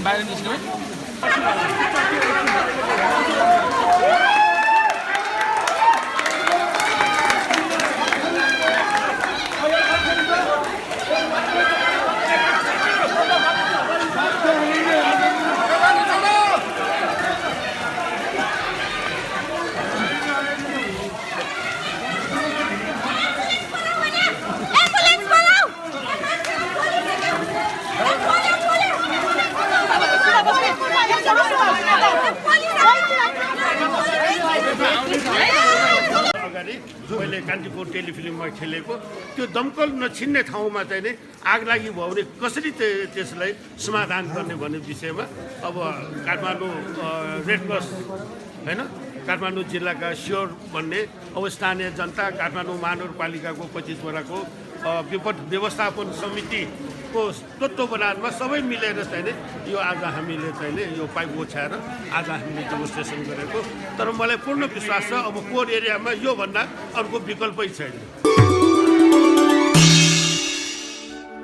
बाहिर निस्क्यौ Police! कान्तिपुर टेलिफिल्ममा खेलेको त्यो दमकल नछिन्ने ठाउँमा चाहिँ नि आग लागि भयो भने कसरी त्यसलाई समाधान गर्ने भन्ने विषयमा अब काठमाडौँ रेड क्रस होइन काठमाडौँ जिल्लाका स्योर भन्ने अब स्थानीय जनता काठमाडौँ महानगरपालिकाको 25 वडाको विपद व्यवस्थापन समितिको तत्त्वावधानमा सबै मिलेर चाहिँ नि यो आज हामीले चाहिँ नि यो पाइप ओछ्याएर आज हामीले डेमोन्स्ट्रेसन गरेको तर मलाई पूर्ण विश्वास छ अब कोर एरियामा योभन्दा अर्को विकल्पै छैन।